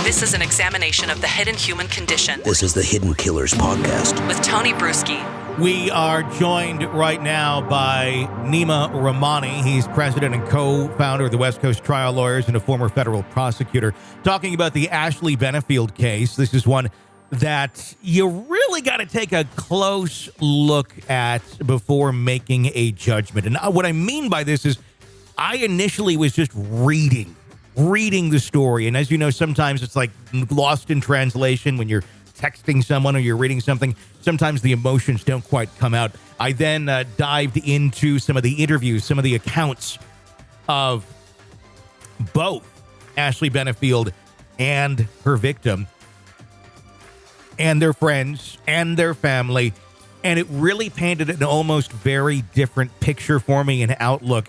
This is an examination of the hidden human condition. This is the Hidden Killers Podcast with Tony Brueski. We are joined right now by Neama Rahmani. He's president and co-founder of the West Coast Trial Lawyers and a former federal prosecutor, talking about the Ashley Benefield case. This is one that you really got to take a close look at before making a judgment. And what I mean by this is I initially was just reading the story. And as you know, sometimes it's like lost in translation when you're texting someone or you're reading something. Sometimes the emotions don't quite come out. I then dived into some of the interviews, some of the accounts of both Ashley Benefield and her victim and their friends and their family. And it really painted an almost very different picture for me and outlook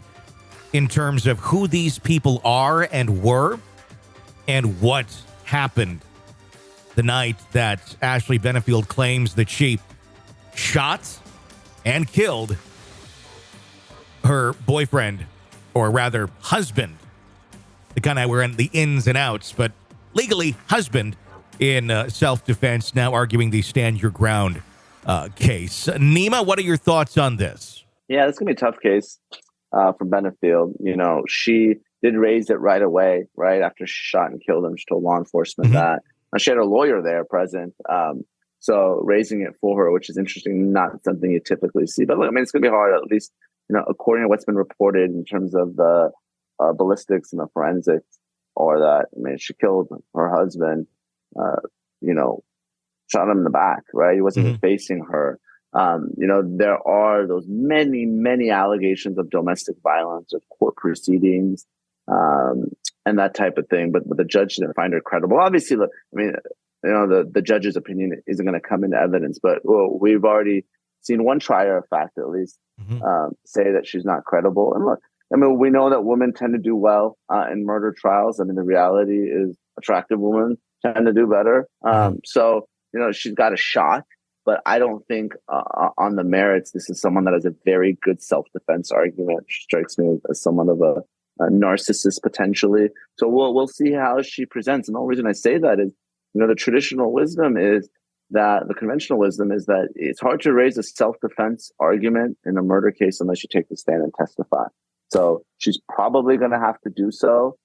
in terms of who these people are and were and what happened the night that Ashley Benefield claims that she shot and killed her boyfriend, or rather husband. The kind of we're in the ins and outs, but legally husband in self-defense, now arguing the stand your ground case. Neama, what are your thoughts on this? Yeah, it's going to be a tough case for Benefield. You know, she did raise it right away, right after she shot and killed him. She told law enforcement that. She had a lawyer there present. So raising it for her, which is interesting, not something you typically see. But look, I mean, it's going to be hard, at least, you know, according to what's been reported in terms of the ballistics and the forensics, or that, I mean, she killed her husband, you know, shot him in the back, right? He wasn't even facing her. You know, there are those many allegations of domestic violence, of court proceedings, and that type of thing. But the judge didn't find her credible. Obviously, look, I mean, you know, the judge's opinion isn't going to come into evidence, but we've already seen one trier of fact, at least, say that she's not credible. And look, I mean, we know that women tend to do well in murder trials. I mean, the reality is attractive women tend to do better. So, you know, she's got a shot. But I don't think on the merits, this is someone that has a very good self-defense argument. She strikes me as someone of a narcissist potentially. So we'll see how she presents. And the only reason I say that is, you know, the traditional wisdom is that, the conventional wisdom is that it's hard to raise a self-defense argument in a murder case unless you take the stand and testify. So she's probably going to have to do so.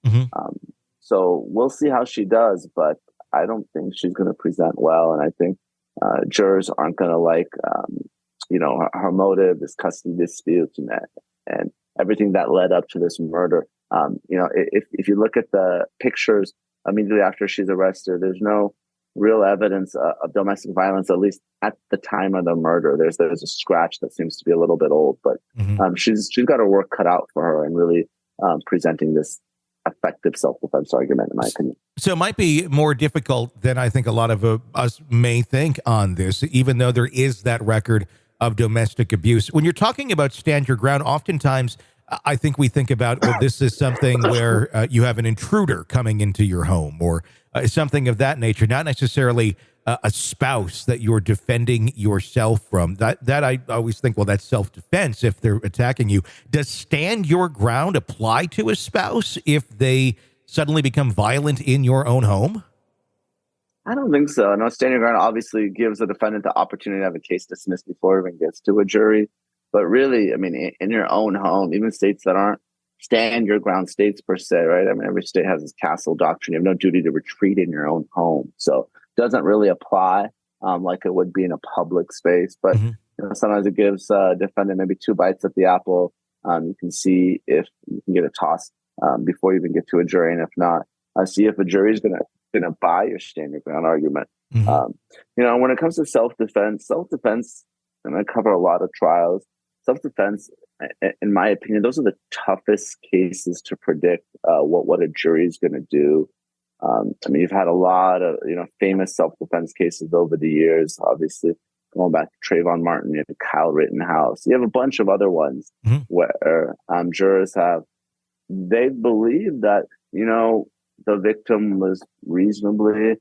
So we'll see how she does, but I don't think she's going to present well. And I think jurors aren't going to like, you know, her motive, this custody dispute, and everything that led up to this murder. You know, if you look at the pictures immediately after she's arrested, there's no real evidence of domestic violence, at least at the time of the murder. There's a scratch that seems to be a little bit old, but she's got her work cut out for her in really presenting this effective self-defense argument, in my opinion. So it might be more difficult than I think a lot of us may think on this, even though there is that record of domestic abuse. When you're talking about stand your ground, oftentimes I think we think about, well, this is something where you have an intruder coming into your home, or something of that nature, not necessarily a spouse that you're defending yourself from. That I always think, well, that's self-defense if they're attacking you. Does stand your ground apply to a spouse if they suddenly become violent in your own home? I don't think so. No, stand your ground obviously gives the defendant the opportunity to have a case dismissed before it even gets to a jury. But really, I mean, in your own home, even states that aren't stand your ground states per se, right? I mean, every state has this castle doctrine. You have no duty to retreat in your own home. So it doesn't really apply like it would be in a public space. But you know, sometimes it gives defendant maybe two bites at the apple. You can see if you can get a toss before you even get to a jury. And if not, see if a jury is going to buy your stand your ground argument. You know, when it comes to self-defense, and I cover a lot of trials, self-defense, in my opinion, those are the toughest cases to predict what a jury is going to do. I mean, you've had a lot of, you know, famous self-defense cases over the years, obviously going back to Trayvon Martin, you have Kyle Rittenhouse. You have a bunch of other ones where jurors they believe that, you know, the victim was reasonably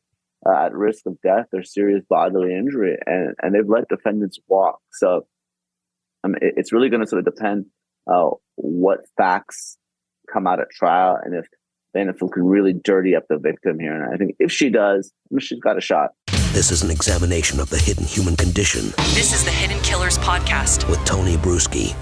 at risk of death or serious bodily injury, and they've let defendants walk. So it's really going to sort of depend what facts come out at trial, and if Benefield could really dirty up the victim here. And I think if she does, she's got a shot. This is an examination of the hidden human condition This is the Hidden Killers Podcast with Tony Brueski.